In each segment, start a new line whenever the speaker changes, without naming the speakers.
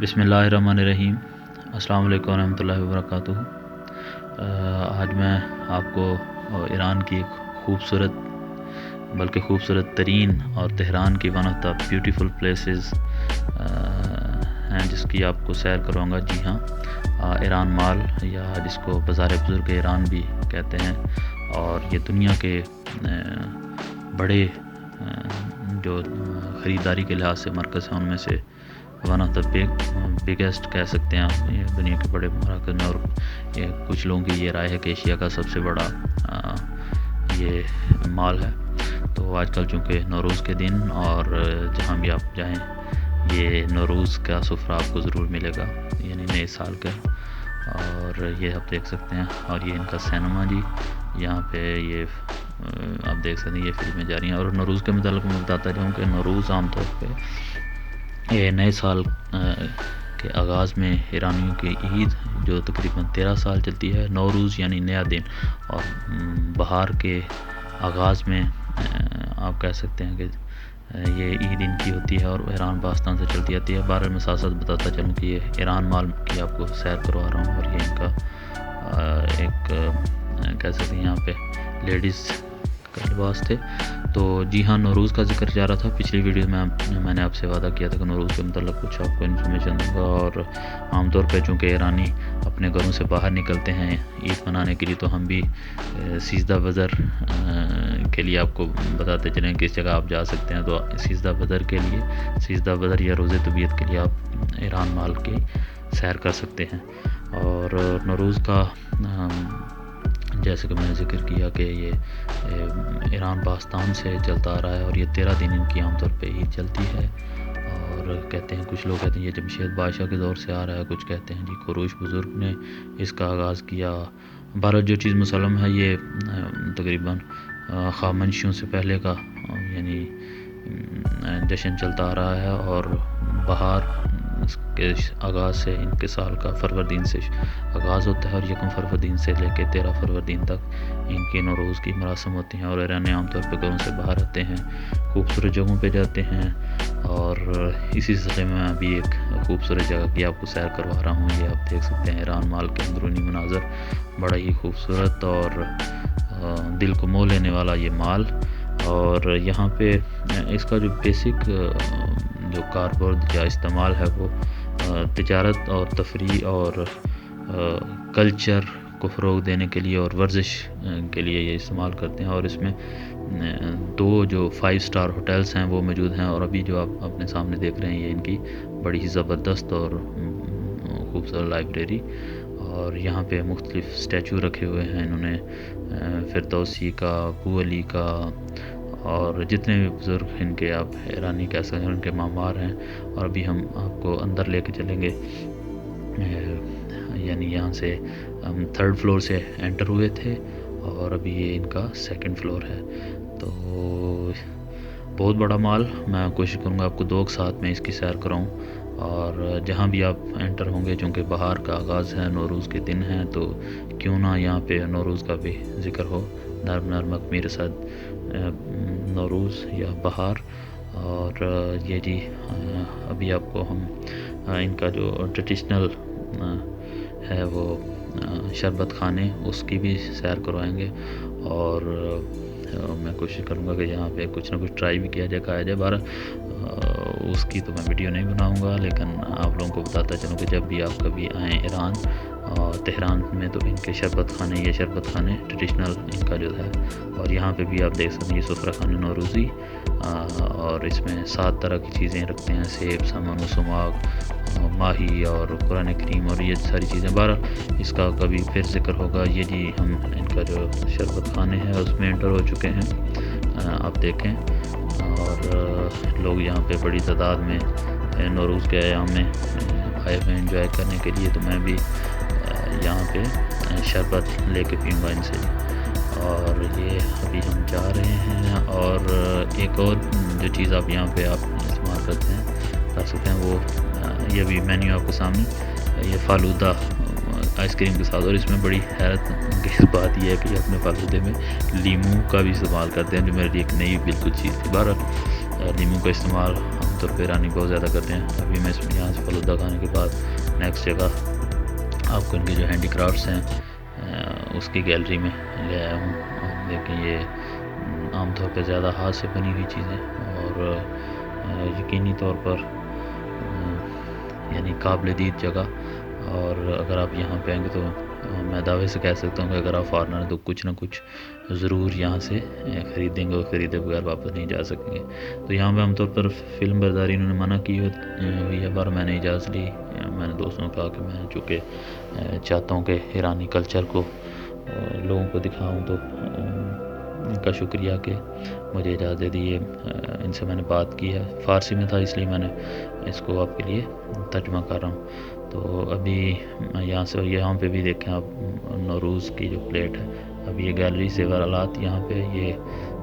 بسم اللہ الرحمن الرحیم۔ السلام علیکم ورحمۃ اللہ وبرکاتہ۔ آج میں آپ کو ایران کی ایک خوبصورت ترین اور تہران کی one of the beautiful places ہیں جس کی آپ کو سیر کراؤں گا۔ جی ہاں، ایران مال، یا جس کو بازار بزرگ ایران بھی کہتے ہیں، اور یہ دنیا کے بڑے جو خریداری کے لحاظ سے مرکز ہیں ان میں سے ون آف دا بگیسٹ کہہ سکتے ہیں آپ، یہ دنیا کے بڑے مراکز میں، اور یہ کچھ لوگوں کی یہ رائے ہے کہ ایشیا کا سب سے بڑا یہ مال ہے۔ تو آج کل چونکہ نوروز کے دن، اور جہاں بھی آپ جائیں یہ نوروز کا سفرہ آپ کو ضرور ملے گا، یعنی نئے سال کا، اور یہ آپ دیکھ سکتے ہیں۔ اور یہ ان کا سینما جی، یہاں پہ یہ آپ دیکھ سکتے ہیں، یہ فلمیں جا رہی ہیں۔ اور نوروز کے متعلق میں بتاتا جاؤں کہ نوروز عام طور پہ یہ نئے سال کے آغاز میں ایرانیوں کی عید جو تقریباً 13 سال چلتی ہے، نوروز یعنی نیا دن، اور بہار کے آغاز میں آپ کہہ سکتے ہیں کہ یہ عید ان کی ہوتی ہے، اور ایران پاکستان سے چلتی آتی ہے۔ بارہ میں ساتھ ساتھ بتاتا چلوں کہ یہ ایران مال کی آپ کو سیر کروا رہا ہوں، اور یہ ان کا ایک کہہ سکتے ہیں یہاں پہ لیڈیز کا لباس تھے۔ تو جی ہاں، نوروز کا ذکر جا رہا تھا۔ پچھلی ویڈیو میں نے آپ سے وعدہ کیا تھا کہ نوروز کے متعلق کچھ آپ کو انفارمیشن دوں گا، اور عام طور پہ چونکہ ایرانی اپنے گھروں سے باہر نکلتے ہیں عید منانے کے لیے، تو ہم بھی سیزدہ بدر کے لیے آپ کو بتاتے چلیں کس جگہ آپ جا سکتے ہیں۔ تو سیزدہ بدر یا روزے طبیعت کے لیے آپ ایران مال کی سیر کر سکتے ہیں۔ اور نوروز کا جیسے کہ میں نے ذکر کیا کہ یہ ایران پاکستان سے چلتا آ رہا ہے، اور یہ 13 دن ان کی عام طور پہ عید چلتی ہے۔ اور کہتے ہیں، کچھ لوگ کہتے ہیں یہ جمشید بادشاہ کے دور سے آ رہا ہے، کچھ کہتے ہیں جی کوروش بزرگ نے اس کا آغاز کیا۔ بہرحال جو چیز مسلم ہے، یہ تقریباً خامنشیوں سے پہلے کا یعنی جشن چلتا آ رہا ہے، اور بہار کے آغاز سے ان کے سال کا فروردین سے آغاز ہوتا ہے، اور یکم فروردین سے لے کے 13 فروردین تک ان کی نوروز کی مراسم ہوتی ہیں۔ اور ایرانی عام طور پہ گھروں سے باہر آتے ہیں، خوبصورت جگہوں پہ جاتے ہیں، اور اسی سلسلے میں ابھی ایک خوبصورت جگہ کی آپ کو سیر کروا رہا ہوں۔ یہ آپ دیکھ سکتے ہیں ایران مال کے اندرونی مناظر، بڑا ہی خوبصورت اور دل کو مو لینے والا یہ مال۔ اور یہاں پہ اس کا جو بیسک جو کاربرد یا استعمال ہے وہ تجارت اور تفریح اور کلچر کو فروغ دینے کے لیے اور ورزش کے لیے یہ استعمال کرتے ہیں۔ اور اس میں 2 جو 5 اسٹار ہوٹلس ہیں وہ موجود ہیں، اور ابھی جو آپ اپنے سامنے دیکھ رہے ہیں یہ ان کی بڑی ہی زبردست اور خوبصورت لائبریری۔ اور یہاں پہ مختلف اسٹیچو رکھے ہوئے ہیں انہوں نے، فردوسی کا، ابو علی کا، اور جتنے بھی بزرگ ان کے آپ ایرانی کہہ سکتے ہیں ان کے معمار ہیں۔ اور ابھی ہم آپ کو اندر لے کے چلیں گے، یعنی یہاں سے ہم 3rd فلور سے انٹر ہوئے تھے، اور ابھی یہ ان کا 2nd فلور ہے۔ تو بہت بڑا مال، میں کوشش کروں گا آپ کو 2 ساتھ میں اس کی سیر کراؤں۔ اور جہاں بھی آپ انٹر ہوں گے، چونکہ بہار کا آغاز ہے، نوروز کے دن ہیں، تو کیوں نہ یہاں پہ نوروز کا بھی ذکر ہو، نرم نرمک میرے ساتھ نوروز یا بہار۔ اور یہ جی ابھی آپ کو ہم ان کا جو ٹریڈیشنل ہے وہ شربت خانے، اس کی بھی سیر کروائیں گے، اور میں کوشش کروں گا کہ یہاں پہ کچھ نہ کچھ ٹرائی بھی کیا جائے، کھایا جائے۔ بہرحال اس کی تو میں ویڈیو نہیں بناؤں گا، لیکن آپ لوگوں کو بتاتا چلوں کہ جب بھی آپ کبھی آئیں ایران اور تہران میں، تو ان کے یہ شربت خانے ٹریڈیشنل ان کا جو ہے۔ اور یہاں پہ بھی آپ دیکھ سکتے ہیں یہ سفرہ خانہ نوروزی، اور اس میں 7 طرح کی چیزیں رکھتے ہیں، سیب، سمن و سماغ، ماہی اور قرآن کریم، اور یہ ساری چیزیں۔ بہرحال اس کا کبھی پھر ذکر ہوگا۔ یہ جی ہم ان کا جو شربت خانے ہے اس میں انٹر ہو چکے ہیں، آپ دیکھیں۔ اور لوگ یہاں پہ بڑی تعداد میں نوروز کے ایام میں آئے ہوئے انجوائے کرنے کے لیے، تو میں بھی یہاں پہ شربت لے کے پیوں گا ان سے۔ اور یہ ابھی ہم جا رہے ہیں، اور ایک اور جو چیز آپ یہاں پہ آپ استعمال کر سکتے ہیں، وہ یہ بھی مینیو آپ کے سامنے، یہ فالودہ آئس کریم کے ساتھ۔ اور اس میں بڑی حیرت انگیز بات یہ ہے کہ یہ اپنے فالودے میں لیموں کا بھی استعمال کرتے ہیں، جو میرے لیے ایک نئی بالکل چیز تھی۔ بہرحال لیموں کا استعمال عام طور پہ ایرانی بہت زیادہ کرتے ہیں۔ ابھی میں اس میں یہاں سے فالودہ دکھانے کے بعد نیکسٹ جگہ آپ کو ان کی جو ہینڈی کرافٹس ہیں اس کی گیلری میں لے آیا ہوں. دیکھیں یہ عام طور پہ زیادہ ہاتھ سے بنی ہوئی چیزیں اور یقینی طور پر یعنی قابل دید جگہ. اور اگر آپ یہاں پہ آئیں گے تو میں دعوے سے کہہ سکتا ہوں کہ اگر آپ فارنر ہیں تو کچھ نہ کچھ ضرور یہاں سے خریدیں گے اور خریدے بغیر واپس نہیں جا سکیں گے. تو یہاں پہ عام طور پر فلم برداری انہوں نے منع کی ہوئی ہے، پر میں نے اجازت لی. میں نے دوستوں کو کہا کہ میں چونکہ چاہتا ہوں کہ ایرانی کلچر کو لوگوں کو دکھاؤں، تو ان کا شکریہ کہ مجھے اجازت دے دی. ان سے میں نے بات کی ہے، فارسی میں تھا اس لیے میں نے اس کو آپ کے لیے ترجمہ کر رہا ہوں. تو ابھی یہاں پہ بھی دیکھیں آپ نوروز کی جو پلیٹ ہے. اب یہ گیلری زیورالات یہاں پہ یہ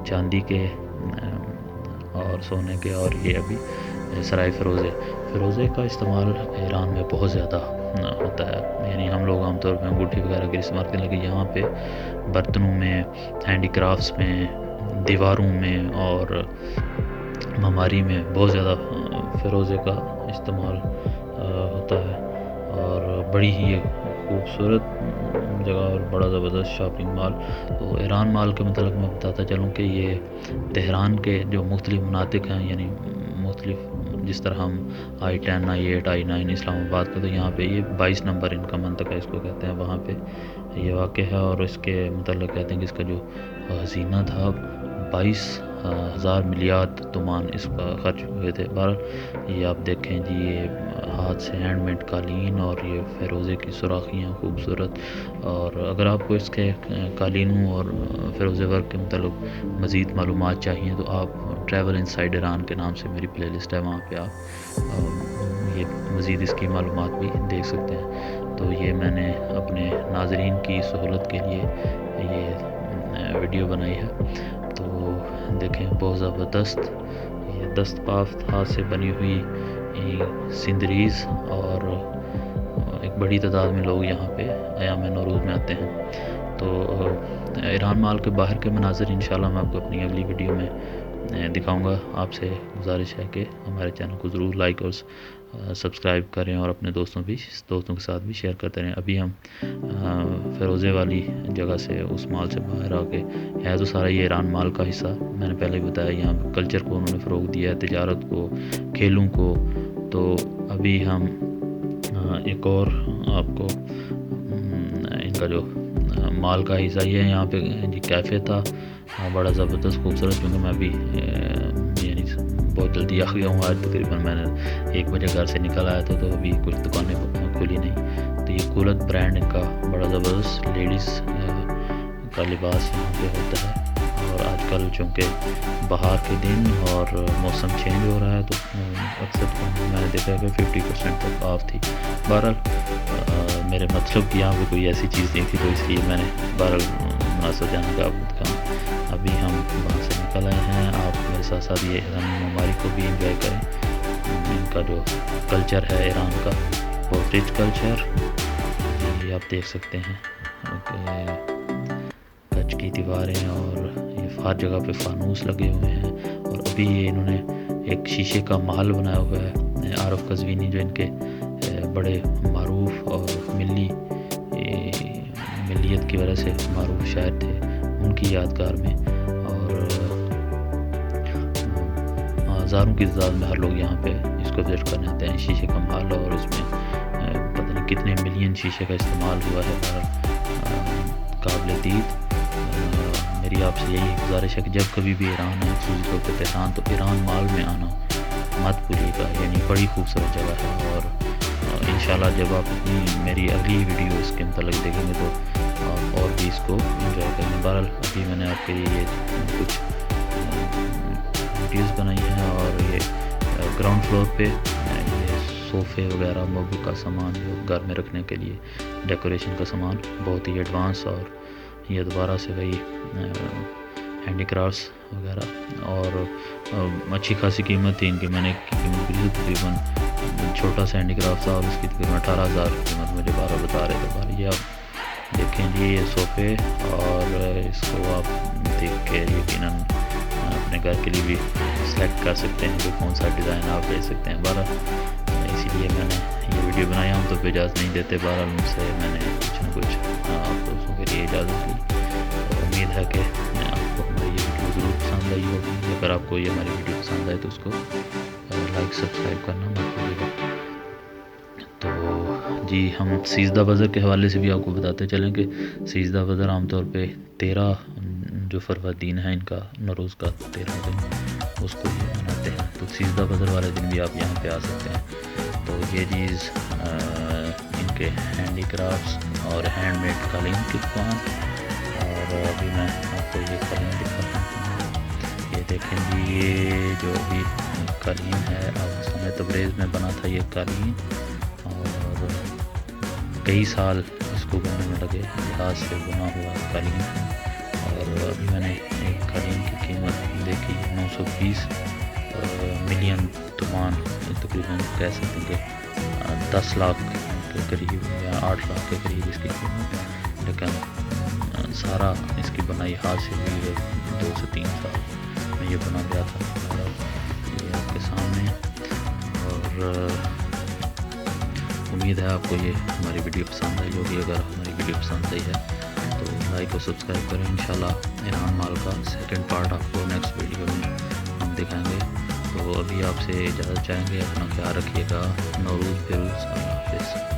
چاندی کے اور سونے کے، اور یہ ابھی سرائے فیروزے کا استعمال ایران میں بہت زیادہ ہوتا ہے. یعنی ہم لوگ عام طور پہ انگوٹھی وغیرہ کے استعمال کرنے لگے، یہاں پہ برتنوں میں، ہینڈی کرافٹس میں، دیواروں میں اور معماری میں بہت زیادہ فیروزے کا استعمال ہوتا ہے. اور بڑی ہی خوبصورت جگہ اور بڑا زبردست شاپنگ مال. تو ایران مال کے متعلق میں بتاتا چلوں کہ یہ تہران کے جو مختلف مناطق ہیں، یعنی مختلف جس طرح ہم I-10 I-8 I-9 اسلام آباد کا، تو یہاں پہ یہ 22 نمبر ان کا منطقہ اس کو کہتے ہیں، وہاں پہ یہ واقع ہے. اور اس کے متعلق کہتے ہیں کہ اس کا جو خزینہ تھا 22,000 ملیارڈ تومان اس کا خرچ ہوئے تھے. بہرحال یہ آپ دیکھیں جی، یہ ہاتھ سے ہینڈ میڈ قالین اور یہ فیروزے کی سوراخیاں خوبصورت. اور اگر آپ کو اس کے قالینوں اور فیروزے ورک کے متعلق مزید معلومات چاہیے تو آپ ٹریول انسائڈ ایران کے نام سے میری پلے لسٹ ہے، وہاں پہ آپ یہ مزید اس کی معلومات بھی دیکھ سکتے ہیں. تو یہ میں نے اپنے ناظرین کی سہولت کے لیے یہ ویڈیو بنائی ہے. تو دیکھیں بہت زبردست یہ دست بافت ہاتھ سے بنی ہوئی سندریز، اور ایک بڑی تعداد میں لوگ یہاں پہ ایام نوروز میں آتے ہیں. تو ایران مال کے باہر کے مناظر انشاءاللہ میں آپ کو اپنی اگلی ویڈیو میں دکھاؤں گا. آپ سے گزارش ہے کہ ہمارے چینل کو ضرور لائک اور سبسکرائب کریں اور اپنے دوستوں کے ساتھ بھی شیئر کرتے رہیں. ابھی ہم فیروزے والی جگہ سے اس مال سے باہر آ کے، ہے تو سارا یہ ایران مال کا حصہ، میں نے پہلے بھی بتایا یہاں پہ کلچر کو انہوں نے فروغ دیا ہے، تجارت کو، کھیلوں کو. تو ابھی ہم ایک اور آپ کو ان کا جو مال کا حصہ یہ ہے، یہاں پہ جی کیفے تھا بڑا زبردست خوبصورت، کیونکہ میں ابھی یعنی بہت جلدی آ گیا ہوں. آج تقریباً میں نے 1 بجے گھر سے نکل آیا تھا، تو ابھی کچھ دکانیں کھلی نہیں. تو یہ کولت برانڈ ان کا بڑا زبردست لیڈیز کا لباس یہاں پہ ہوتا ہے. اور آج کل چونکہ بہار کے دن اور موسم چینج ہو رہا ہے، تو اکثر میں نے دیکھا ہے کہ 50% تک آف تھی. بہرحال میرے مطلب کہ یہاں پہ کوئی ایسی چیز نہیں تھی، تو اس لیے میں نے بہرحال مناسب جانے کا آپ کو دکھاؤں. ابھی ہم وہاں سے نکل آئے ہیں. آپ میرے ساتھ ساتھ یہ ایرانی معماری کو بھی انجوائے کریں. ان کا جو کلچر ہے ایران کا بہت رچ کلچر، یہ آپ دیکھ سکتے ہیں کہ کچ کی دیواریں اور یہ ہر جگہ پہ فانوس لگے ہوئے ہیں. اور ابھی یہ انہوں نے ایک شیشے کا محل بنایا ہوا ہے. عارف قزوینی جو ان کے بڑے معروف اور ملیت کی وجہ سے معروف شاعر تھے، ان کی یادگار میں. اور ہزاروں کی تعداد میں ہر لوگ یہاں پہ اس کو وزٹ کرنے آتے ہیں. شیشے کا محل، اور اس میں پتہ نہیں کتنے ملین شیشے کا استعمال ہوا ہے. قابل دید. میری آپ سے یہی گزارش ہے کہ جب کبھی بھی ایران ہے، خصوصی طور پہ تہران، تو ایران مال میں آنا مت بھولیے گا. یعنی بڑی خوبصورت جگہ ہے. اور انشاءاللہ جب آپ میری اگلی ویڈیو اس کے متعلق دیکھیں گے تو آپ اور بھی اس کو انجوائے کریں گے. بہرحال ابھی میں نے آپ کے لیے یہ کچھ ویڈیوز بنائی ہیں. اور یہ گراؤنڈ فلور پہ یہ صوفے وغیرہ، موبل کا سامان جو گھر میں رکھنے کے لیے ڈیکوریشن کا سامان بہت ہی ایڈوانس، اور یہ دوبارہ سے وہی ہینڈی کرافٹس وغیرہ. اور اچھی خاصی قیمت تھی ان کی. میں نے قیمت کی تقریباً چھوٹا سا ہینڈی کرافٹ تھا اور اس کی تقریباً 18,000 قیمت مجھے 12 بتا رہے تھے. یہ آپ دیکھیں جی یہ صوفے، اور اس کو آپ دیکھ کے یقیناً اپنے گھر کے لیے بھی سلیکٹ کر سکتے ہیں کہ کون سا ڈیزائن آپ لے سکتے ہیں. بہرحال اسی لیے میں نے ویڈیو بنائی، ہم تو اجازت نہیں دیتے، بہرحال ان سے میں نے کچھ نہ کچھ آپ دوستوں کے لیے اجازت لی. تو امید ہے کہ آپ کو ہماری یہ ویڈیو ضرور پسند آئی ہوگی. اگر آپ کو یہ ہماری ویڈیو پسند آئے تو اس کو لائک سبسکرائب کرنا مت بھولیے گا. تو جی ہم سیزدہ بزر کے حوالے سے بھی آپ کو بتاتے چلیں کہ سیزدہ بزر عام طور پہ 13 جو فروردین ہے ان کا نوروز کا 13 دن اس کو یہ مناتے ہیں. تو سیزدہ بزر والے دن بھی آپ یہاں پہ آ سکتے ہیں. تو یہ چیز ان کے ہینڈی کرافٹس اور ہینڈ میڈ قالین کی دکان. اور ابھی میں آپ کو یہ قالین دکھاتا ہوں. یہ دیکھیں جی یہ جو ابھی قالین ہے اب تبریز میں بنا تھا یہ قالین، اور کئی سال اس کو بننے میں لگے، ہاتھ سے بنا ہوا قالین ہے. اور ابھی میں نے ایک قالین کی قیمت دیکھی 920 ملین تومان، تقریباً کہہ سکتے ہیں کہ 10 لاکھ کے قریب یا 8 لاکھ کے قریب اس کی قیمت. لیکن سارا اس کی بنائی ہاتھ سے ہوئی ہے، 2 سے 3 سال میں یہ بنا گیا تھا. یہ آپ کے سامنے، اور امید ہے آپ کو یہ ہماری ویڈیو پسند آئی ہوگی. اگر ہماری ویڈیو پسند آئی ہے تو لائک اور سبسکرائب کریں. انشاءاللہ ایران مال کا سیکنڈ پارٹ آپ کو نیکسٹ ویڈیو میں ہم دکھائیں گے. تو ابھی آپ سے اجازت چاہیں گے، اپنا خیال رکھیے گا. نوروز پیروز، اللہ حافظ.